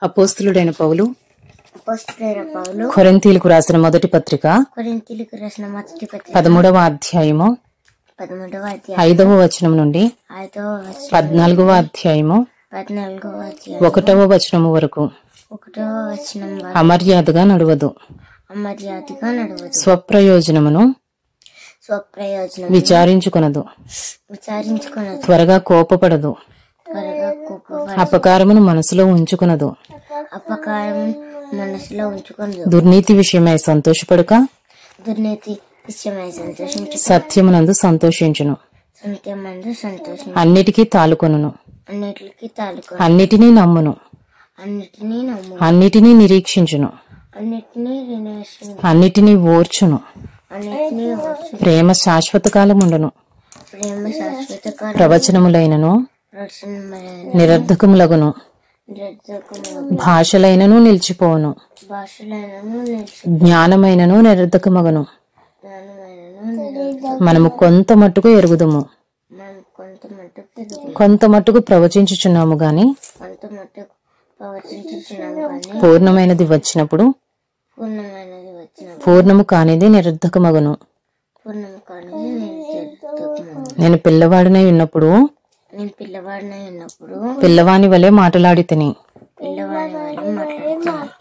అపోస్తలుడైన పౌలు కొరింథీయులకు రాసిన మొదటి పత్రిక 13వ అధ్యాయము 5వ వచనం నుండి 14వ అధ్యాయము 1వ వచనము వరకు అమర్యాదగా నడవదు, స్వప్రయోజనమును విచారించుకొనదు, త్వరగా కోపపడదు, అపకారమును మనసులో ఉంచుకొనదు, దుర్నీతి విషయమై సంతోషపడక సత్యమునందు సంతోషించును, అన్నిటికీ తాలుకొనును, అన్నిటినీ నమ్మును, అన్నిటినీ నిరీక్షించును, అన్నిటినీ ఓర్చును. ప్రేమ శాశ్వత కాలముండును. ప్రవచనములైనను నిరర్ధకములగును, భాషలైనను నిలిచిపోవును, జ్ఞానమైనను నిరర్ధకమగును. మనము కొంత మట్టుకు ఎరుగుదుము, కొంత మట్టుకు ప్రవచించుచున్నాము గాని పూర్ణమైనది వచ్చినప్పుడు పూర్ణము కానిది నిరర్ధకమగును. నేను పిల్లవాడినై ఉన్నప్పుడు పిల్లవాని వలె మాటలాడి తిని,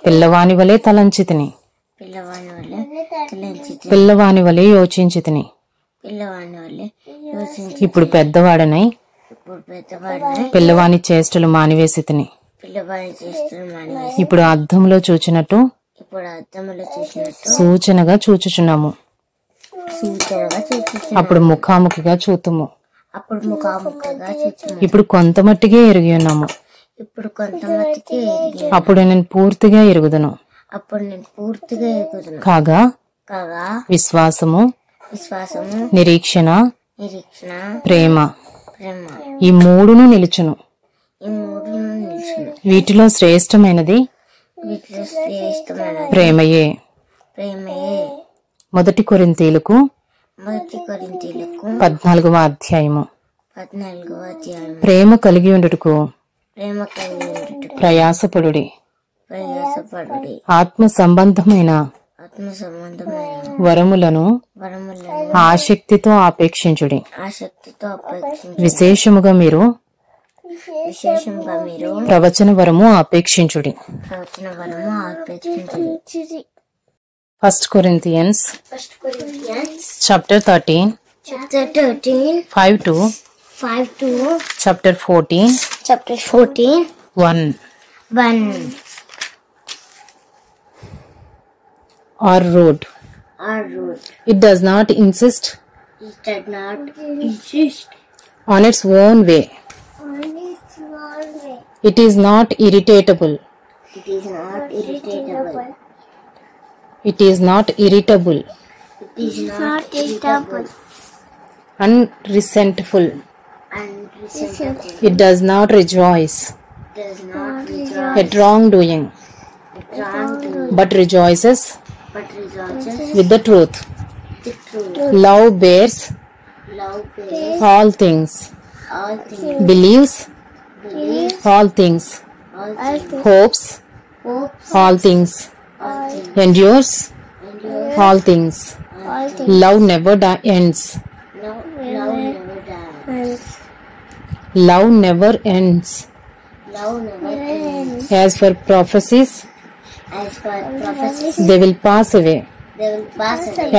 పిల్లవాని వలె తలంచి తిని, పిల్లవాని వలె యోచించి తిని. ఇప్పుడు పెద్దవాడనై పిల్లవాని చేష్టలు మానివేసి తిని. ఇప్పుడు అద్దంలో చూచినట్టు సూచనగా చూచుచున్నాము, అప్పుడు ముఖాముఖిగా చూతుము. ఇప్పుడు కొంత మట్టిగే ఎరిగి ఉన్నాము, అప్పుడు నేను పూర్తిగా ఎరుగుదును. కాగా విశ్వాసము, నిరీక్షణ, ప్రేమ ఈ మూడును నిలుచును. వీటిలో శ్రేష్టమైనది ప్రేమయే. మొదటి కొరింథీయులకు 14వ అధ్యాయము. ప్రేమ కలిగి ఉండుటకు ప్రయాసపడుడి, ఆత్మ సంబంధమైన వరములను ఆసక్తితో ఆపేక్షించుడి. విశేషముగా మీరు ప్రవచన వరము ఆపేక్షించుడి. 1 Corinthians chapter 13 5 to chapter 14 1. Our road. It does not insist on its own way. It is not irritable. It is not irritable. Unresentful. It does not rejoice at wrongdoing, but rejoices with the truth. Love bears all things, believes all things, hopes all things, endures all things. Love never ends. Love never ends. As for prophecies, they will pass away.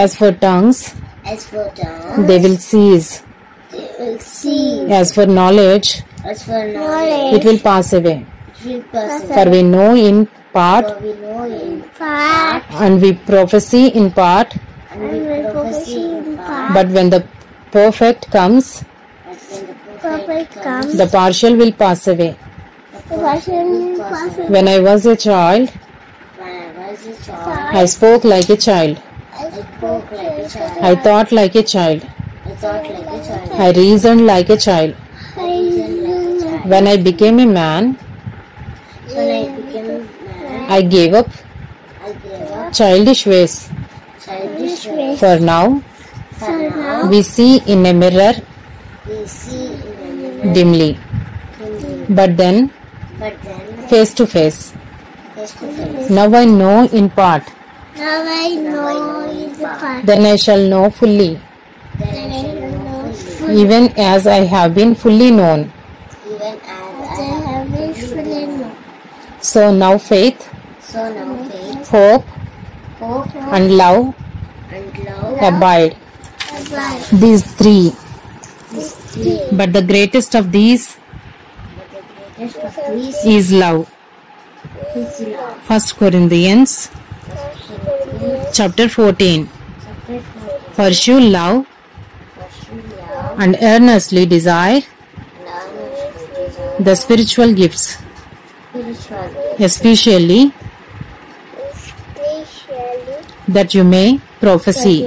As for tongues, they will cease. As for knowledge, it will pass away. For we know in part, and we prophesy in part. But when the perfect comes, the partial will pass away. When I was a child, I spoke like a child. I thought like a child. I reasoned like a child. When I became a man, I gave up childish ways. For now, we see in a mirror dimly, but then face to face. Now I know in part. Then I shall know fully. Even as I have been fully known. So now faith, hope, and love abide. These three. But the greatest of these is love. 1 Corinthians chapter 14. Pursue love and earnestly desire the spiritual gifts, especially that you may prophesy.